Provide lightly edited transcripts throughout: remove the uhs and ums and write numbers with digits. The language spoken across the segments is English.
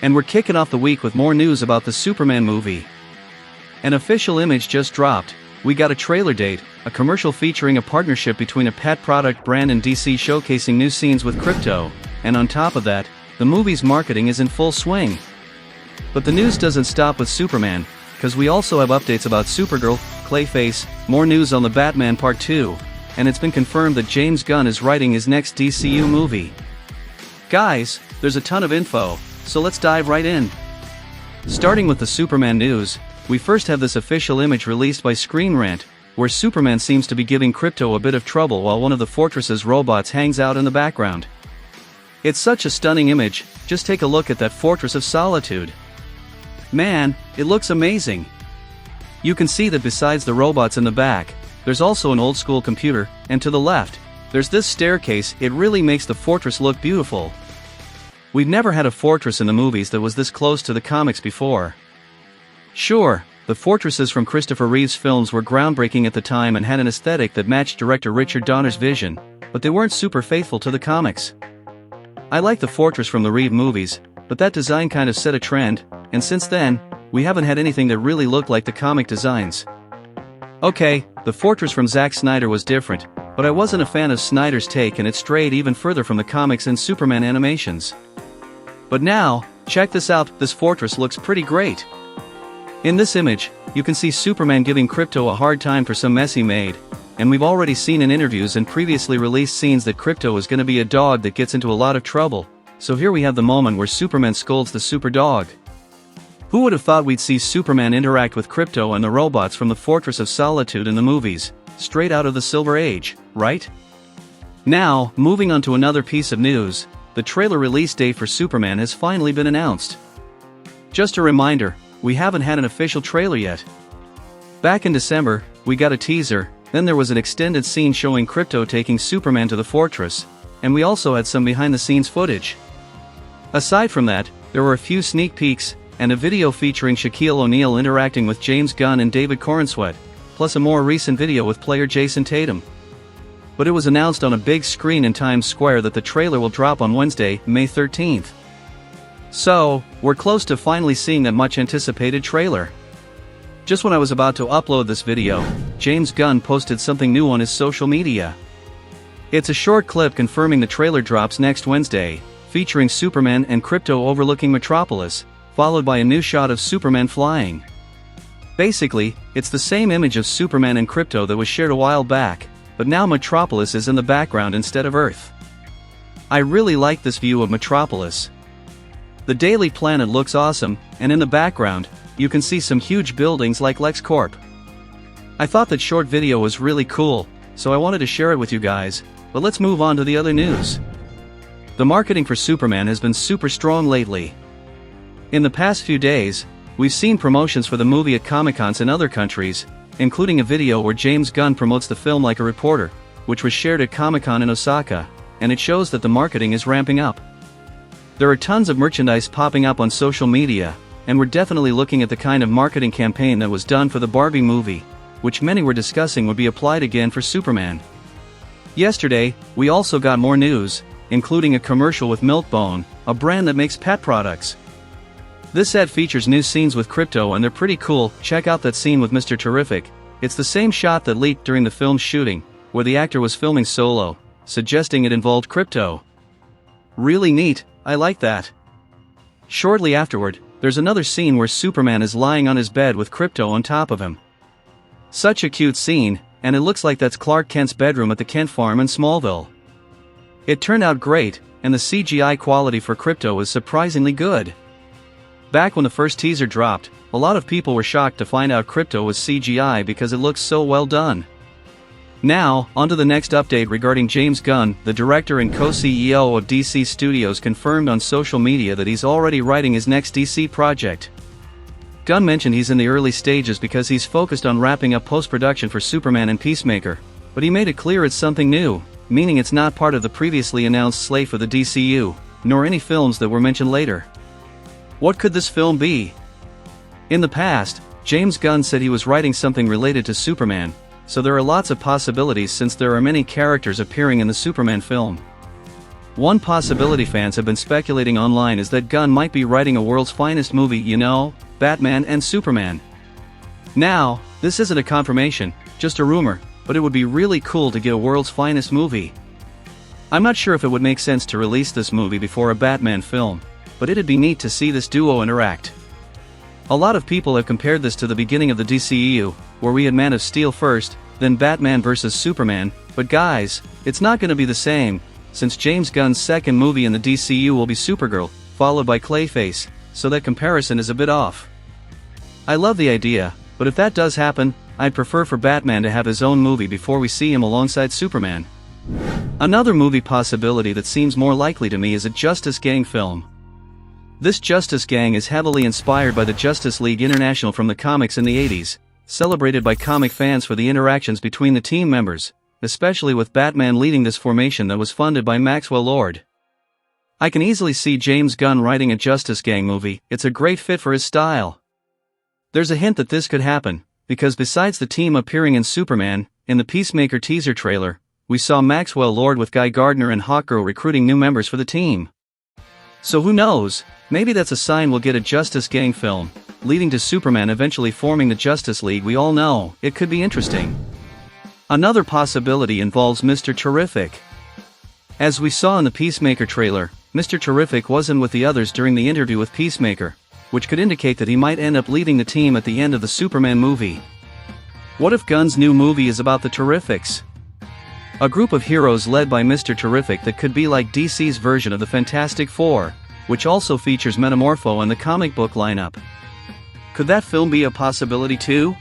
And we're kicking off the week with more news about the Superman movie. An official image just dropped. We got a trailer date, a commercial featuring a partnership between a pet product brand and DC showcasing new scenes with Krypto, and on top of that, the movie's marketing is in full swing. But the news doesn't stop with Superman, cause we also have updates about Supergirl, Clayface, more news on the Batman Part 2, and it's been confirmed that James Gunn is writing his next DCU movie. Guys, there's a ton of info, so let's dive right in. Starting with the Superman news, we first have this official image released by Screen Rant, where Superman seems to be giving Krypto a bit of trouble while one of the Fortress's robots hangs out in the background. It's such a stunning image, just take a look at that Fortress of Solitude. Man, it looks amazing. You can see that besides the robots in the back, there's also an old-school computer, and to the left, there's this staircase. It really makes the fortress look beautiful. We've never had a fortress in the movies that was this close to the comics before. Sure, the fortresses from Christopher Reeves' films were groundbreaking at the time and had an aesthetic that matched director Richard Donner's vision, but they weren't super faithful to the comics. I like the fortress from the Reeves movies, but that design kind of set a trend, and since then, we haven't had anything that really looked like the comic designs. Okay, the fortress from Zack Snyder was different, but I wasn't a fan of Snyder's take and it strayed even further from the comics and Superman animations. But now, check this out, this fortress looks pretty great. In this image, you can see Superman giving Krypto a hard time for some mess he made, and we've already seen in interviews and previously released scenes that Krypto is going to be a dog that gets into a lot of trouble, so here we have the moment where Superman scolds the super dog. Who would have thought we'd see Superman interact with Krypto and the robots from the Fortress of Solitude in the movies, straight out of the Silver Age, right? Now, moving on to another piece of news, the trailer release date for Superman has finally been announced. Just a reminder, we haven't had an official trailer yet. Back in December, we got a teaser, then there was an extended scene showing Krypto taking Superman to the fortress, and we also had some behind-the-scenes footage. Aside from that, there were a few sneak peeks, and a video featuring Shaquille O'Neal interacting with James Gunn and David Corenswet, plus a more recent video with player Jason Tatum. But it was announced on a big screen in Times Square that the trailer will drop on Wednesday, May 13th. So, we're close to finally seeing that much-anticipated trailer. Just when I was about to upload this video, James Gunn posted something new on his social media. It's a short clip confirming the trailer drops next Wednesday, featuring Superman and Krypto overlooking Metropolis, followed by a new shot of Superman flying. Basically, it's the same image of Superman and Krypto that was shared a while back, but now Metropolis is in the background instead of Earth. I really like this view of Metropolis. The Daily Planet looks awesome, and in the background, you can see some huge buildings like LexCorp. I thought that short video was really cool, so I wanted to share it with you guys, but let's move on to the other news. The marketing for Superman has been super strong lately. In the past few days, we've seen promotions for the movie at Comic-Cons in other countries, including a video where James Gunn promotes the film like a reporter, which was shared at Comic-Con in Osaka, and it shows that the marketing is ramping up. There are tons of merchandise popping up on social media, and we're definitely looking at the kind of marketing campaign that was done for the Barbie movie, which many were discussing would be applied again for Superman. Yesterday, we also got more news, including a commercial with Milk-Bone, a brand that makes pet products. This ad features new scenes with Krypto and they're pretty cool. Check out that scene with Mr. Terrific. It's the same shot that leaked during the film's shooting, where the actor was filming solo, suggesting it involved Krypto. Really neat, I like that. Shortly afterward, there's another scene where Superman is lying on his bed with Krypto on top of him. Such a cute scene, and it looks like that's Clark Kent's bedroom at the Kent farm in Smallville. It turned out great, and the CGI quality for Krypto is surprisingly good. Back when the first teaser dropped, a lot of people were shocked to find out Krypto was CGI because it looks so well done. Now, onto the next update regarding James Gunn. The director and co-CEO of DC Studios confirmed on social media that he's already writing his next DC project. Gunn mentioned he's in the early stages because he's focused on wrapping up post-production for Superman and Peacemaker, but he made it clear it's something new, meaning it's not part of the previously announced slate for the DCU, nor any films that were mentioned later. What could this film be? In the past, James Gunn said he was writing something related to Superman, so there are lots of possibilities since there are many characters appearing in the Superman film. One possibility fans have been speculating online is that Gunn might be writing a world's finest movie, you know, Batman and Superman. Now, this isn't a confirmation, just a rumor, but it would be really cool to get a world's finest movie. I'm not sure if it would make sense to release this movie before a Batman film, but it'd be neat to see this duo interact. A lot of people have compared this to the beginning of the DCEU, where we had Man of Steel first, then Batman vs Superman, but guys, it's not gonna be the same, since James Gunn's second movie in the DCU will be Supergirl, followed by Clayface, so that comparison is a bit off. I love the idea, but if that does happen, I'd prefer for Batman to have his own movie before we see him alongside Superman. Another movie possibility that seems more likely to me is a Justice Gang film. This Justice Gang is heavily inspired by the Justice League International from the comics in the 80s, celebrated by comic fans for the interactions between the team members, especially with Batman leading this formation that was funded by Maxwell Lord. I can easily see James Gunn writing a Justice Gang movie. It's a great fit for his style. There's a hint that this could happen, because besides the team appearing in Superman, in the Peacemaker teaser trailer, we saw Maxwell Lord with Guy Gardner and Hawkgirl recruiting new members for the team. So who knows, maybe that's a sign we'll get a Justice Gang film, leading to Superman eventually forming the Justice League we all know. It could be interesting. Another possibility involves Mr. Terrific. As we saw in the Peacemaker trailer, Mr. Terrific wasn't with the others during the interview with Peacemaker, which could indicate that he might end up leading the team at the end of the Superman movie. What if Gunn's new movie is about the Terrifics? A group of heroes led by Mr. Terrific that could be like DC's version of the Fantastic Four, which also features Metamorpho in the comic book lineup. Could that film be a possibility too?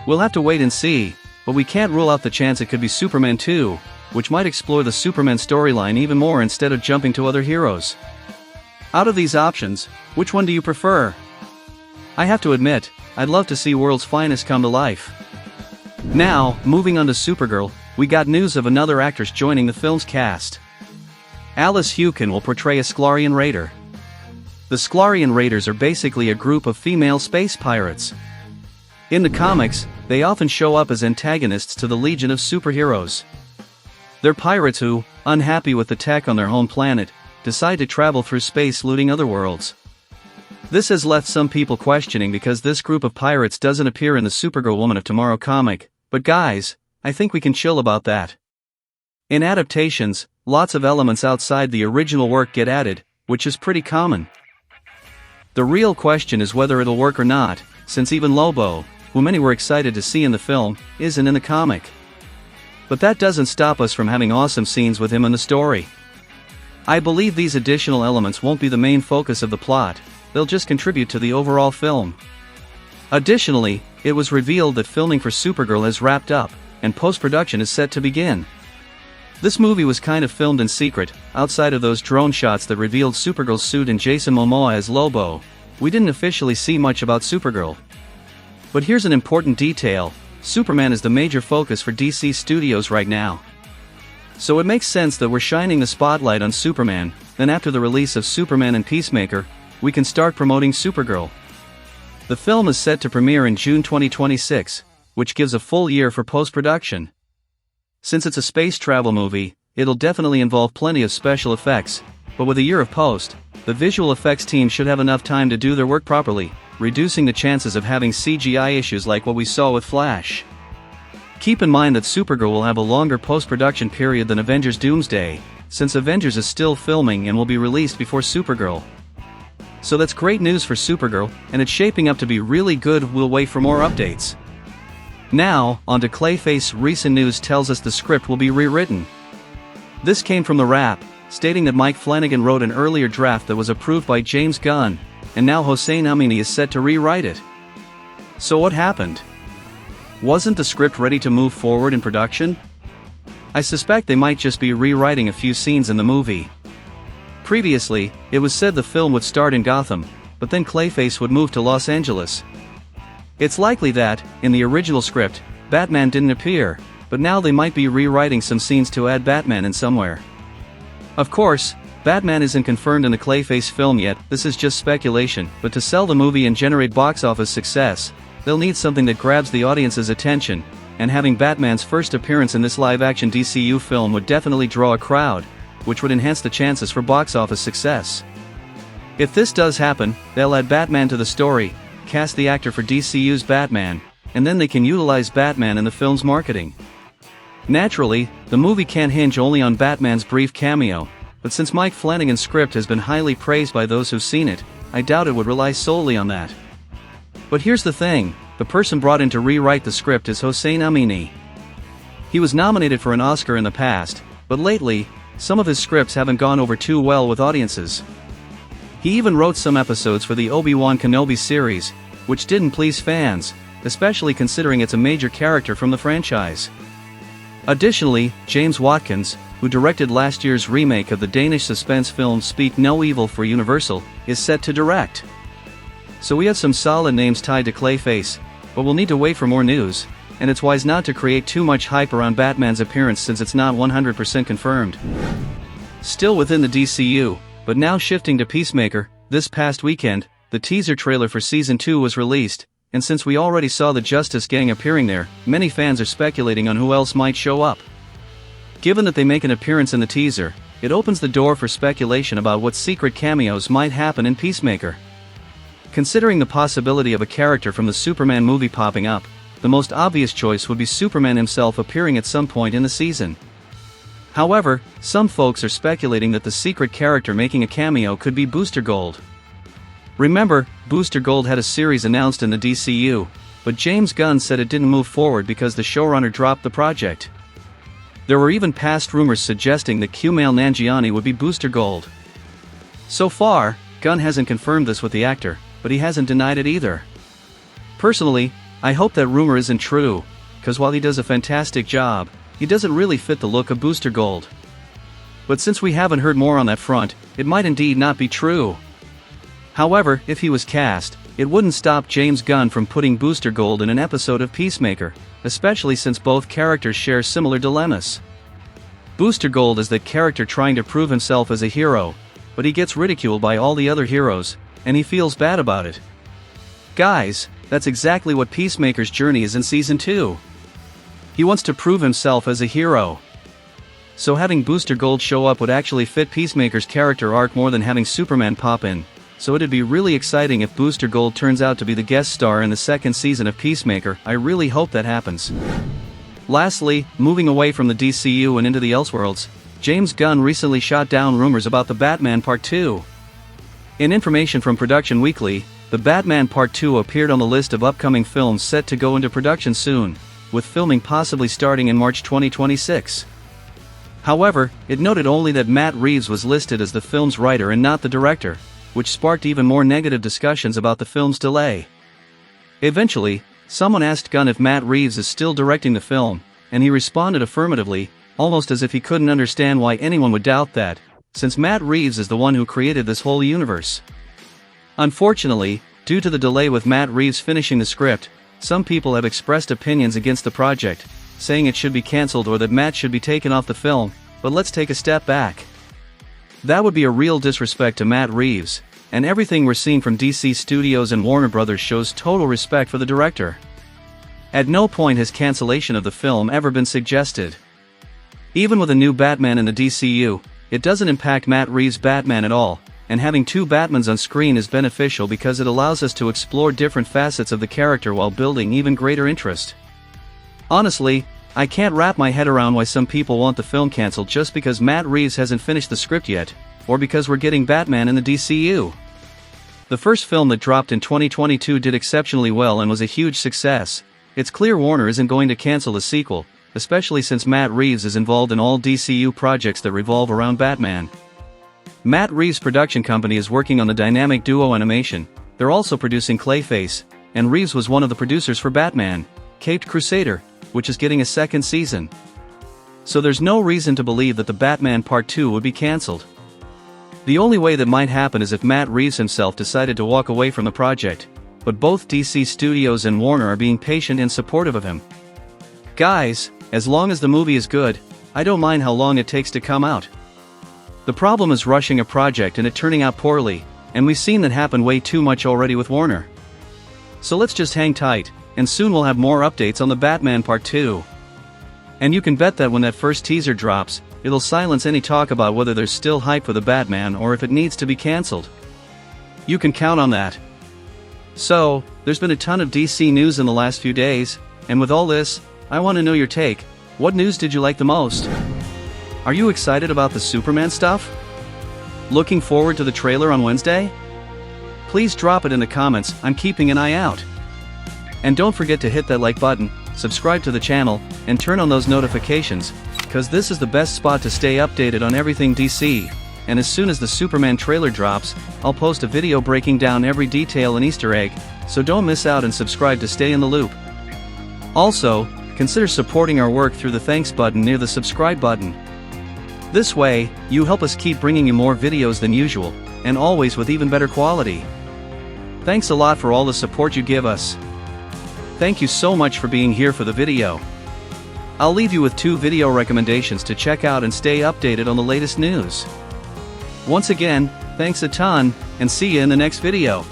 We'll have to wait and see, but we can't rule out the chance it could be Superman 2, which might explore the Superman storyline even more instead of jumping to other heroes. Out of these options, which one do you prefer? I have to admit, I'd love to see World's Finest come to life. Now, moving on to Supergirl, we got news of another actress joining the film's cast. Alice Hukin will portray a Sklarian Raider. The Sklarian Raiders are basically a group of female space pirates. In the comics, they often show up as antagonists to the Legion of Superheroes. They're pirates who, unhappy with the tech on their home planet, decide to travel through space looting other worlds. This has left some people questioning because this group of pirates doesn't appear in the Supergirl Woman of Tomorrow comic, but guys, I think we can chill about that. In adaptations, lots of elements outside the original work get added, which is pretty common. The real question is whether it'll work or not, since even Lobo, who many were excited to see in the film, isn't in the comic. But that doesn't stop us from having awesome scenes with him in the story. I believe these additional elements won't be the main focus of the plot, they'll just contribute to the overall film. Additionally, it was revealed that filming for Supergirl has wrapped up, and post-production is set to begin. This movie was kind of filmed in secret, outside of those drone shots that revealed Supergirl's suit and Jason Momoa as Lobo. We didn't officially see much about Supergirl. But here's an important detail, Superman is the major focus for DC Studios right now. So it makes sense that we're shining the spotlight on Superman, then after the release of Superman and Peacemaker, we can start promoting Supergirl. The film is set to premiere in June 2026, which gives a full year for post-production. Since it's a space travel movie, it'll definitely involve plenty of special effects, but with a year of post, the visual effects team should have enough time to do their work properly, reducing the chances of having CGI issues like what we saw with Flash. Keep in mind that Supergirl will have a longer post-production period than Avengers Doomsday, since Avengers is still filming and will be released before Supergirl. So that's great news for Supergirl, and it's shaping up to be really good. We'll wait for more updates. Now, on to Clayface. Recent news tells us the script will be rewritten. This came from The Wrap, stating that Mike Flanagan wrote an earlier draft that was approved by James Gunn, and now Hossein Amini is set to rewrite it. So what happened? Wasn't the script ready to move forward in production? I suspect they might just be rewriting a few scenes in the movie. Previously, it was said the film would start in Gotham, but then Clayface would move to Los Angeles. It's likely that, in the original script, Batman didn't appear, but now they might be rewriting some scenes to add Batman in somewhere. Of course, Batman isn't confirmed in the Clayface film yet, this is just speculation, but to sell the movie and generate box office success, they'll need something that grabs the audience's attention, and having Batman's first appearance in this live-action DCU film would definitely draw a crowd, which would enhance the chances for box office success. If this does happen, they'll add Batman to the story, cast the actor for DCU's Batman, and then they can utilize Batman in the film's marketing. Naturally, the movie can't hinge only on Batman's brief cameo, but since Mike Flanagan's script has been highly praised by those who've seen it, I doubt it would rely solely on that. But here's the thing, the person brought in to rewrite the script is Hossein Amini. He was nominated for an Oscar in the past, but lately, some of his scripts haven't gone over too well with audiences. He even wrote some episodes for the Obi-Wan Kenobi series, which didn't please fans, especially considering it's a major character from the franchise. Additionally, James Watkins, who directed last year's remake of the Danish suspense film Speak No Evil for Universal, is set to direct. So we have some solid names tied to Clayface, but we'll need to wait for more news, and it's wise not to create too much hype around Batman's appearance since it's not 100% confirmed. Still within the DCU, but now shifting to Peacemaker, this past weekend, the teaser trailer for Season 2 was released, and since we already saw the Justice Gang appearing there, many fans are speculating on who else might show up. Given that they make an appearance in the teaser, it opens the door for speculation about what secret cameos might happen in Peacemaker. Considering the possibility of a character from the Superman movie popping up, the most obvious choice would be Superman himself appearing at some point in the season. However, some folks are speculating that the secret character making a cameo could be Booster Gold. Remember, Booster Gold had a series announced in the DCU, but James Gunn said it didn't move forward because the showrunner dropped the project. There were even past rumors suggesting that Kumail Nanjiani would be Booster Gold. So far, Gunn hasn't confirmed this with the actor, but he hasn't denied it either. Personally, I hope that rumor isn't true, cause while he does a fantastic job, he doesn't really fit the look of Booster Gold. But since we haven't heard more on that front, it might indeed not be true. However, if he was cast, it wouldn't stop James Gunn from putting Booster Gold in an episode of Peacemaker, especially since both characters share similar dilemmas. Booster Gold is that character trying to prove himself as a hero, but he gets ridiculed by all the other heroes, and he feels bad about it. Guys, that's exactly what Peacemaker's journey is in Season 2. He wants to prove himself as a hero. So having Booster Gold show up would actually fit Peacemaker's character arc more than having Superman pop in, so it'd be really exciting if Booster Gold turns out to be the guest star in the second season of Peacemaker. I really hope that happens. Lastly, moving away from the DCU and into the Elseworlds, James Gunn recently shot down rumors about The Batman Part 2. In information from Production Weekly, The Batman Part 2 appeared on the list of upcoming films set to go into production soon, with filming possibly starting in March 2026. However, it noted only that Matt Reeves was listed as the film's writer and not the director, which sparked even more negative discussions about the film's delay. Eventually, someone asked Gunn if Matt Reeves is still directing the film, and he responded affirmatively, almost as if he couldn't understand why anyone would doubt that, since Matt Reeves is the one who created this whole universe. Unfortunately, due to the delay with Matt Reeves finishing the script, some people have expressed opinions against the project, saying it should be cancelled or that Matt should be taken off the film, but let's take a step back. That would be a real disrespect to Matt Reeves, and everything we're seeing from DC Studios and Warner Brothers shows total respect for the director. At no point has cancellation of the film ever been suggested. Even with a new Batman in the DCU, it doesn't impact Matt Reeves' Batman at all, and having two Batmans on screen is beneficial because it allows us to explore different facets of the character while building even greater interest. Honestly, I can't wrap my head around why some people want the film cancelled just because Matt Reeves hasn't finished the script yet, or because we're getting Batman in the DCU. The first film that dropped in 2022 did exceptionally well and was a huge success. It's clear Warner isn't going to cancel the sequel, especially since Matt Reeves is involved in all DCU projects that revolve around Batman. Matt Reeves' production company is working on the dynamic duo animation. They're also producing Clayface, and Reeves was one of the producers for Batman, Caped Crusader, which is getting a second season. So there's no reason to believe that The Batman Part 2 would be cancelled. The only way that might happen is if Matt Reeves himself decided to walk away from the project, but both DC Studios and Warner are being patient and supportive of him. Guys, as long as the movie is good, I don't mind how long it takes to come out. The problem is rushing a project and it turning out poorly, and we've seen that happen way too much already with Warner. So let's just hang tight, and soon we'll have more updates on The Batman Part 2. And you can bet that when that first teaser drops, it'll silence any talk about whether there's still hype for the Batman or if it needs to be cancelled. You can count on that. So, there's been a ton of DC news in the last few days, and with all this, I want to know your take. What news did you like the most? Are you excited about the Superman stuff? Looking forward to the trailer on Wednesday? Please drop it in the comments, I'm keeping an eye out. And don't forget to hit that like button, subscribe to the channel, and turn on those notifications, cause this is the best spot to stay updated on everything DC. And as soon as the Superman trailer drops, I'll post a video breaking down every detail and Easter egg, so don't miss out and subscribe to stay in the loop. Also, consider supporting our work through the thanks button near the subscribe button. This way, you help us keep bringing you more videos than usual, and always with even better quality. Thanks a lot for all the support you give us. Thank you so much for being here for the video. I'll leave you with 2 video recommendations to check out and stay updated on the latest news. Once again, thanks a ton, and see you in the next video.